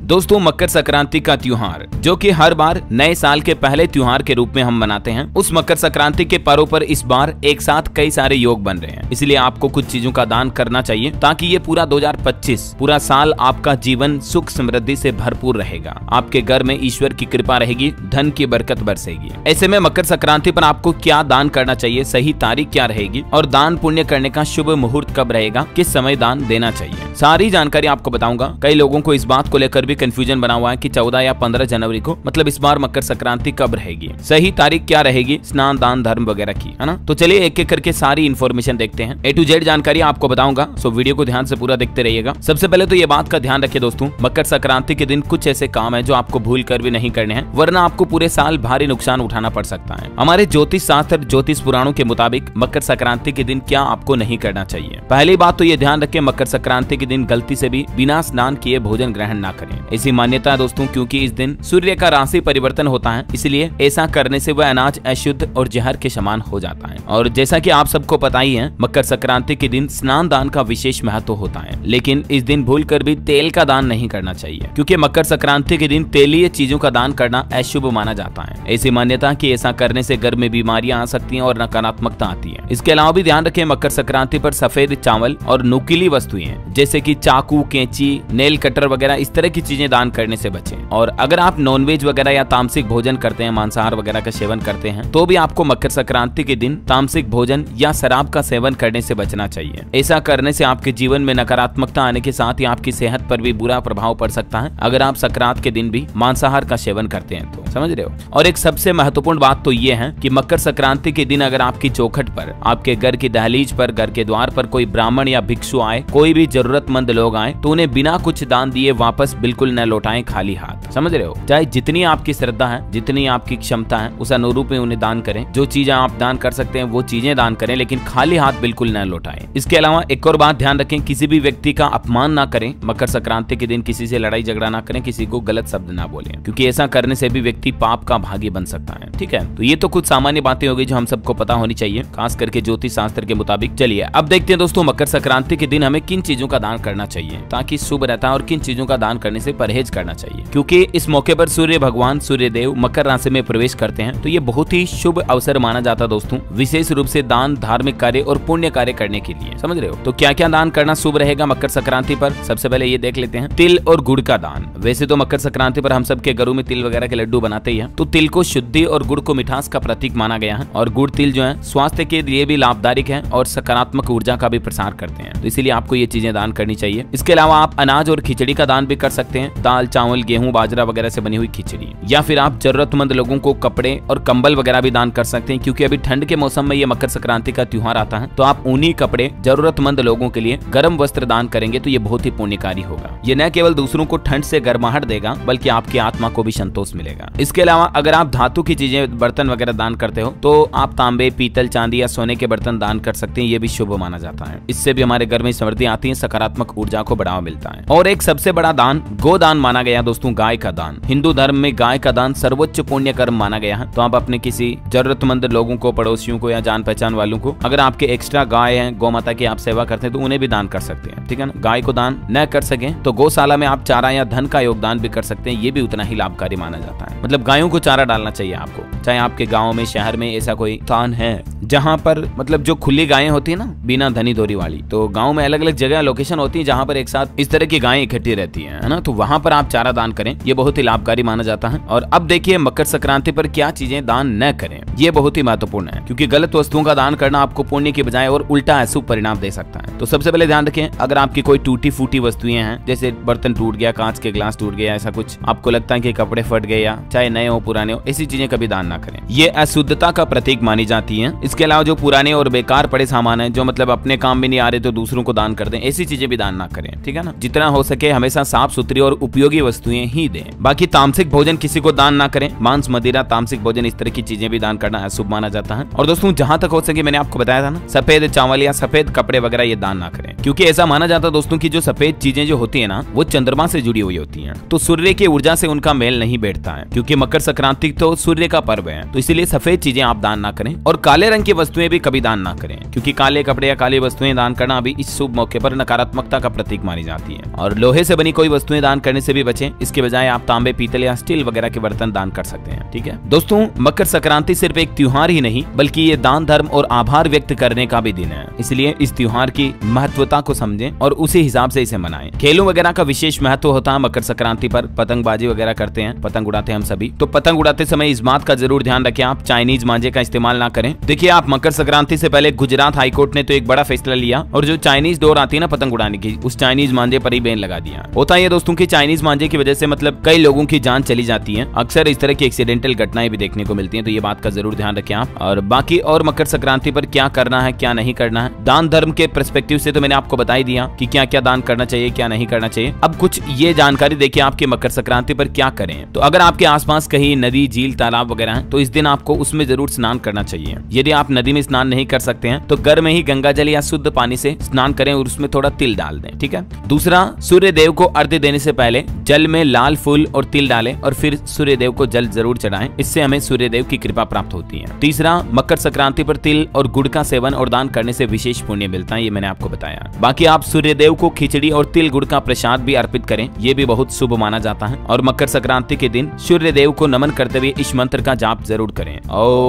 दोस्तों मकर संक्रांति का त्योहार जो कि हर बार नए साल के पहले त्योहार के रूप में हम मनाते हैं, उस मकर संक्रांति के पर्व पर इस बार एक साथ कई सारे योग बन रहे हैं। इसलिए आपको कुछ चीजों का दान करना चाहिए ताकि ये पूरा 2025 पूरा साल आपका जीवन सुख समृद्धि से भरपूर रहेगा। आपके घर में ईश्वर की कृपा रहेगी, धन की बरकत बरसेगी। ऐसे में मकर संक्रांति पर आपको क्या दान करना चाहिए, सही तारीख क्या रहेगी और दान पुण्य करने का शुभ मुहूर्त कब रहेगा, किस समय दान देना चाहिए, सारी जानकारी आपको बताऊंगा। कई लोगों को इस बात को लेकर भी कंफ्यूजन बना हुआ है कि 14 या 15 जनवरी को मतलब इस बार मकर संक्रांति कब रहेगी, सही तारीख क्या रहेगी, स्नान दान धर्म वगैरह की, है ना। तो चलिए एक एक करके सारी इन्फॉर्मेशन देखते हैं। A to Z जानकारी आपको बताऊंगा, सो वीडियो को ध्यान से पूरा देखते रहिएगा। सबसे पहले तो ये बात का ध्यान रखिए दोस्तों, मकर संक्रांति के दिन कुछ ऐसे काम है जो आपको भूल कर भी नहीं करने हैं, वरना आपको पूरे साल भारी नुकसान उठाना पड़ सकता है। हमारे ज्योतिष शास्त्र ज्योतिष पुराणों के मुताबिक मकर संक्रांति के दिन क्या आपको नहीं करना चाहिए। पहली बात तो ये ध्यान रखें, मकर संक्रांति के दिन गलती से भी बिना स्नान किए भोजन ग्रहण ना करें। ऐसी मान्यता है दोस्तों, क्योंकि इस दिन सूर्य का राशि परिवर्तन होता है, इसलिए ऐसा करने से वह अनाज अशुद्ध और जहर के समान हो जाता है। और जैसा कि आप सबको पता ही है, मकर संक्रांति के दिन स्नान दान का विशेष महत्व होता है, लेकिन इस दिन भूल कर भी तेल का दान नहीं करना चाहिए, क्योंकि मकर संक्रांति के दिन तेलीय चीजों का दान करना अशुभ माना जाता है। ऐसी मान्यता कि ऐसा करने से घर में बीमारियां आ सकती हैं और नकारात्मकता आती है। इसके अलावा भी ध्यान रखें, मकर संक्रांति पर सफेद चावल और नुकीली वस्तुएं जैसे कि चाकू, कैंची, नेल कटर वगैरह इस तरह की चीजें दान करने से बचें। और अगर आप नॉनवेज वगैरह या तामसिक भोजन करते हैं, मांसाहार वगैरह का सेवन करते हैं, तो भी आपको मकर संक्रांति के दिन तामसिक भोजन या शराब का सेवन करने से बचना चाहिए। ऐसा करने से आपके जीवन में नकारात्मकता आने के साथ ही आपकी सेहत पर भी बुरा प्रभाव पड़ सकता है, अगर आप संक्रांति के दिन भी मांसाहार का सेवन करते हैं तो, समझ रहे हो। और एक सबसे महत्वपूर्ण बात तो ये है कि मकर संक्रांति के दिन अगर आपकी चौखट पर, आपके घर की दहलीज पर, घर के द्वार पर कोई ब्राह्मण या भिक्षु आए, कोई भी जरूरतमंद लोग आए, तो उन्हें बिना कुछ दान दिए वापस बिल्कुल न लौटाएं खाली हाथ, समझ रहे हो। चाहे जितनी आपकी श्रद्धा है, जितनी आपकी क्षमता है, उस अनुरूप में उन्हें दान करें। जो चीजें आप दान कर सकते हैं वो चीजें दान करें, लेकिन खाली हाथ बिल्कुल न लौटाएं। इसके अलावा एक और बात ध्यान रखें, किसी भी व्यक्ति का अपमान ना करें। मकर संक्रांति के दिन किसी से लड़ाई झगड़ा ना करें, किसी को गलत शब्द ना बोलें, क्योंकि ऐसा करने से भी व्यक्ति पाप का भागी बन सकता है। ठीक है, तो ये तो कुछ सामान्य बातें हो गई जो हम सबको पता होनी चाहिए, खास करके ज्योतिष शास्त्र के मुताबिक। चलिए अब देखते हैं दोस्तों, मकर संक्रांति के दिन हमें किन चीजों का दान करना चाहिए ताकि शुभ रहता है, और किन चीजों का दान करने से परहेज करना चाहिए। क्योंकि इस मौके पर सूर्य भगवान सूर्य देव मकर राशि में प्रवेश करते हैं, तो ये बहुत ही शुभ अवसर माना जाता है दोस्तों, विशेष रूप से दान, धार्मिक कार्य और पुण्य कार्य करने के लिए, समझ रहे हो। तो क्या क्या दान करना शुभ रहेगा मकर संक्रांति पर, सबसे पहले ये देख लेते हैं, तिल और गुड़ का दान। वैसे तो मकर संक्रांति पर हम सबके घरों में तिल वगैरह के लड्डू बनाते ही हैं, तो तिल को शुद्धि और गुड़ को मिठास का प्रतीक माना गया है, और गुड़ तिल जो है स्वास्थ्य के लिए भी लाभदायक है और सकारात्मक ऊर्जा का भी प्रसार करते हैं, तो इसीलिए आपको ये चीजें दान करनी चाहिए। इसके अलावा आप अनाज और खिचड़ी का दान भी कर सकते हैं, दाल, चावल, गेहूं, बाजरा वगैरह से बनी हुई खिचड़ी, या फिर आप जरूरतमंद लोगों को कपड़े और कंबल वगैरह भी दान कर सकते हैं, क्योंकि अभी ठंड के मौसम में ये मकर संक्रांति का त्योहार आता है, तो आप ऊनी कपड़े जरूरतमंद लोगों के लिए गर्म वस्त्र दान करेंगे तो ये बहुत ही पुण्यकारी होगा। ये न केवल दूसरों को ठंड से गर्माहट देगा, बल्कि आपकी आत्मा को भी संतोष मिलेगा। इसके अलावा अगर आप धातु की चीजें, बर्तन वगैरह दान करते हो, तो आप तांबे, पीतल, चांदी या सोने के बर्तन दान कर सकते हैं, ये भी शुभ माना जाता है। इससे भी हमारे घर में समृद्धि आती है, सकारात्मक ऊर्जा को बढ़ावा मिलता है। और एक सबसे बड़ा दान गोदान माना गया दोस्तों, गाय का दान। हिंदू धर्म में गाय का दान सर्वोच्च पुण्य कर्म माना गया है, तो आप अपने किसी जरूरतमंद लोगों को, पड़ोसियों को या जान पहचान वालों को, अगर आपके एक्स्ट्रा गाय है, गौ माता की आप सेवा करते हैं, तो उन्हें भी दान कर सकते हैं। ठीक है ना। गाय को दान न कर सके तो गौशाला में आप चारा या धन का योगदान भी कर सकते हैं, ये भी उतना ही लाभकारी माना जाता है। मतलब गायों को चारा डालना चाहिए आपको, चाहे आपके गाँव में, शहर में ऐसा कोई स्थान है जहाँ पर मतलब जो खुली गायें होती है ना, बिना धनी दोरी वाली, तो गाँव में अलग अलग जगह लोकेशन होती है जहाँ पर एक साथ इस तरह की गायें इकट्ठी रहती है ना, तो वहाँ पर आप चारा दान करें, ये बहुत ही लाभकारी माना जाता है। और अब देखिए मकर संक्रांति पर क्या चीजें दान न करें, ये बहुत ही महत्वपूर्ण है, क्योंकि गलत वस्तुओं का दान करना आपको पुण्य की बजाय और उल्टा अशुभ परिणाम दे सकता है। तो सबसे पहले ध्यान रखें, अगर आपकी कोई टूटी फूटी वस्तुएं हैं, जैसे बर्तन टूट गया, कांच के ग्लास टूट गया, ऐसा कुछ आपको लगता है कि कपड़े फट गए, या चाहे नए हो पुराने हो, ऐसी चीजें कभी दान ना करें, ये अशुद्धता का प्रतीक मानी जाती है। इसके अलावा जो पुराने और बेकार पड़े सामान है, जो मतलब अपने काम में नहीं आ रहे तो दूसरों को दान कर दें, ऐसी चीजें भी दान ना करें। ठीक है ना। जितना हो सके हमेशा साफ सुथरी और उपयोगी वस्तुएं ही दें। बाकी तामसिक भोजन किसी को दान ना करें, मांस, मदिरा, तामसिक भोजन इस तरह की चीजें भी दान करना अशुभ माना जाता है। और दोस्तों जहां तक हो सके, मैंने आपको बताया था ना, सफेद चावल या सफेद कपड़े वगैरह ये दान ना करें, क्योंकि ऐसा माना जाता है दोस्तों की जो सफेद चीजें जो होती है ना, वो चंद्रमा से जुड़ी हुई होती हैं, तो सूर्य की ऊर्जा से उनका मेल नहीं बैठता है, क्योंकि मकर संक्रांति तो सूर्य का पर्व है, तो इसीलिए सफेद चीजें आप दान ना करें। और काले रंग की वस्तुएं भी कभी दान ना करें, क्योंकि काले कपड़े या काली वस्तुएं दान करना अभी इस शुभ मौके पर नकारात्मक सकारात्मकता का प्रतीक मानी जाती है। और लोहे से बनी कोई वस्तुएं दान करने से भी बचें, इसके बजाय आप तांबे, पीतल या स्टील वगैरह के बर्तन दान कर सकते हैं। ठीक है दोस्तों, मकर संक्रांति सिर्फ एक त्योहार ही नहीं बल्कि ये दान, धर्म और आभार व्यक्त करने का भी दिन है। इसलिए इस त्योहार की महत्वता को समझें और उसी हिसाब से इसे मनाएं। खेलों वगैरह का विशेष महत्व होता है मकर संक्रांति पर। पतंगबाजी वगैरह करते हैं, पतंग उड़ाते हैं हम सभी। तो पतंग उड़ाते समय इस बात का जरूर ध्यान रखें आप चाइनीज मांझे का इस्तेमाल ना करें। देखिए, आप मकर संक्रांति से पहले गुजरात हाईकोर्ट ने तो एक बड़ा फैसला लिया और जो चाइनीज डोर आती है ना पतंग उड़ाने की, उस चाइनीज मांझे पर ही बैन लगा दिया। होता है दोस्तों की चाइनीज मांझे की वजह से मतलब कई लोगों की जान चली जाती है। अक्सर इस तरह की एक्सीडेंटल घटनाएं भी देखने को मिलती हैं, तो ये बात का जरूर ध्यान रखें आप। और बाकी और मकर संक्रांति पर क्या करना है क्या नहीं करना है, दान धर्म के पर्सपेक्टिव से तो मैंने आपको बता ही दिया कि क्या क्या दान करना चाहिए क्या नहीं करना चाहिए। अब कुछ ये जानकारी देखिए आपके मकर संक्रांति पर क्या करें। तो अगर आपके आसपास कहीं नदी, झील, तालाब वगैरह है तो इस दिन आपको उसमें जरूर स्नान करना चाहिए। यदि आप नदी में स्नान नहीं कर सकते हैं तो घर में ही गंगा जल या शुद्ध पानी से स्नान करें और उसमें थोड़ा तिल डाल दें। ठीक है। दूसरा, सूर्य देव को अर्घ्य देने से पहले जल में लाल फूल और तिल डालें और फिर सूर्य देव को जल जरूर चढ़ाएं, इससे हमें सूर्य देव की कृपा प्राप्त होती है। तीसरा, मकर संक्रांति पर तिल और गुड़ का सेवन और दान करने से विशेष पुण्य मिलता है, ये मैंने आपको बताया। बाकी आप सूर्य देव को खिचड़ी और तिल गुड़ का प्रसाद भी अर्पित करें, ये भी बहुत शुभ माना जाता है। और मकर संक्रांति के दिन सूर्य देव को नमन करते हुए इस मंत्र का जाप जरूर करें, ओम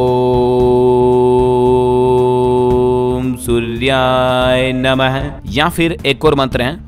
सूर्याय नमः। या फिर एक और मंत्र है,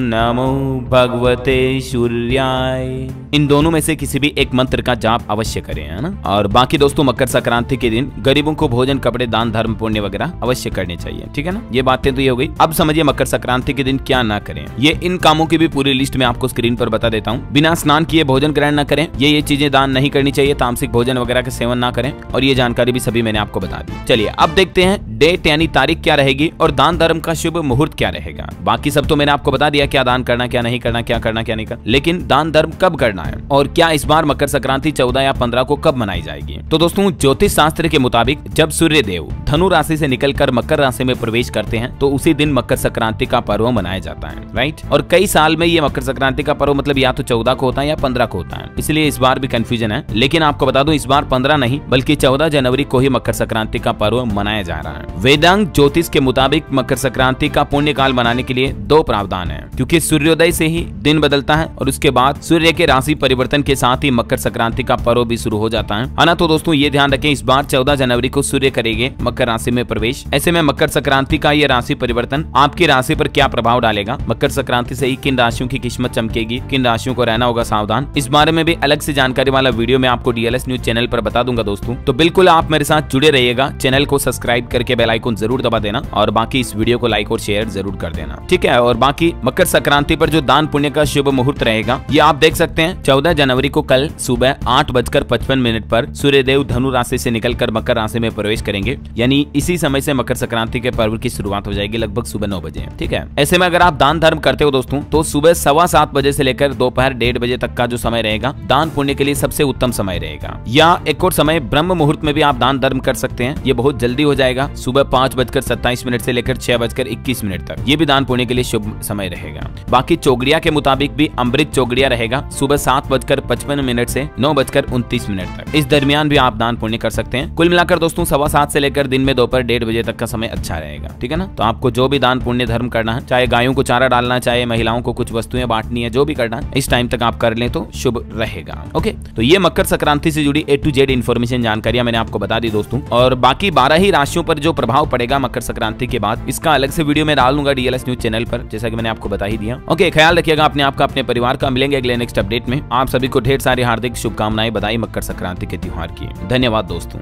नमो भगवते सूर्याय। इन दोनों में से किसी भी एक मंत्र का जाप अवश्य करें, है ना। और बाकी दोस्तों मकर संक्रांति के दिन गरीबों को भोजन, कपड़े, दान, धर्म, पुण्य वगैरह अवश्य करने चाहिए। ठीक है ना। ये बातें तो ये हो गई। अब समझिए मकर संक्रांति के दिन क्या ना करें। ये इन कामों की भी पूरी लिस्ट में आपको स्क्रीन पर बता देता हूँ। बिना स्नान किए भोजन ग्रहण न करें, ये चीजें दान नहीं करनी चाहिए। तामसिक भोजन वगैरह का सेवन ना करें, और ये जानकारी भी सभी मैंने आपको बता दी। चलिए अब देखते हैं डेट यानी तारीख क्या रहेगी और दान धर्म का शुभ मुहूर्त क्या रहेगा। बाकी सब तो मैंने आपको बता दिया, क्या दान करना क्या नहीं करना, क्या करना क्या नहीं करना, लेकिन दान धर्म कब करना है और क्या इस बार मकर संक्रांति 14 या 15 को कब मनाई जाएगी। तो दोस्तों ज्योतिष शास्त्र के मुताबिक जब सूर्य देव धनु राशि से निकलकर मकर राशि में प्रवेश करते हैं तो उसी दिन मकर संक्रांति का पर्व मनाया जाता है, राइट। और कई साल में ये मकर संक्रांति का पर्व मतलब या तो 14 को होता है या 15 को होता है, इसलिए इस बार भी कंफ्यूजन है। लेकिन आपको बता दूं इस बार 15 नहीं बल्कि 14 जनवरी को ही मकर संक्रांति का पर्व मनाया जा रहा है। वेदांग ज्योतिष के मुताबिक मकर संक्रांति का पुण्य काल मनाने के लिए 2 प्रावधान है, क्योंकि सूर्योदय से ही दिन बदलता है और उसके बाद सूर्य के राशि परिवर्तन के साथ ही मकर संक्रांति का पर्व भी शुरू हो जाता है ना। तो दोस्तों ये ध्यान रखें, इस बार 14 जनवरी को सूर्य करेंगे मकर राशि में प्रवेश। ऐसे में मकर संक्रांति का ये राशि परिवर्तन आपकी राशि पर क्या प्रभाव डालेगा, मकर संक्रांति से ही किन राशियों की किस्मत चमकेगी, किन राशियों को रहना होगा सावधान, इस बारे में भी अलग से जानकारी वाला वीडियो मैं आपको DLS न्यूज चैनल पर बता दूंगा दोस्तों। तो बिल्कुल आप मेरे साथ जुड़े रहिएगा, चैनल को सब्सक्राइब करके बेल आइकन जरूर दबा देना और बाकी इस वीडियो को लाइक और शेयर जरूर कर देना, ठीक है। और बाकी मकर संक्रांति पर जो दान पुण्य का शुभ मुहूर्त रहेगा ये आप देख सकते हैं 14 जनवरी को कल सुबह 8:55 पर सूर्यदेव धनु राशि से निकलकर मकर राशि में प्रवेश करेंगे, यानी इसी समय से मकर संक्रांति के पर्व की शुरुआत हो जाएगी लगभग सुबह 9 बजे, ठीक है। ऐसे में अगर आप दान धर्म करते हो दोस्तों तो सुबह 7:15 बजे से लेकर दोपहर 1:30 बजे तक का जो समय रहेगा दान पुण्य के लिए सबसे उत्तम समय रहेगा। या एक और समय ब्रह्म मुहूर्त में भी आप दान धर्म कर सकते हैं, ये बहुत जल्दी हो जाएगा, सुबह 5:27 से लेकर 6:21 तक, ये भी दान पुण्य के लिए शुभ समय रहेगा। बाकी चौगड़िया के मुताबिक भी अमृत चौगड़िया रहेगा सुबह 7:55 से 9:29 तक, इस दरमियान भी आप दान पुण्य कर सकते हैं। कुल मिलाकर दोस्तों 7:15 से लेकर दिन में दोपहर 1:30 बजे तक का समय अच्छा रहेगा, ठीक है ना। तो आपको जो भी दान पुण्य धर्म करना है, चाहे गायों को चारा डालना, चाहे महिलाओं को कुछ वस्तुएं बांटनी है, जो भी करना है इस टाइम तक आप कर लें तो शुभ रहेगा। ओके, तो ये मकर संक्रांति से जुड़ी A to Z इन्फॉर्मेशन जानकारियां मैंने आपको बता दी दोस्तों। और बाकी 12 ही राशियों पर जो प्रभाव पड़ेगा मकर संक्रांति के बाद, इसका अलग से वीडियो मैं डाल दूंगा DLS न्यूज चैनल पर, जैसा कि मैंने आपको बता ही दिया। ओके, ख्याल रखिएगा अपने आप का, अपने परिवार का। मिलेंगे अगले नेक्स्ट अपडेट में। आप सभी को ढेर सारी हार्दिक शुभकामनाएं, बधाई मकर संक्रांति के त्योहार की। धन्यवाद दोस्तों।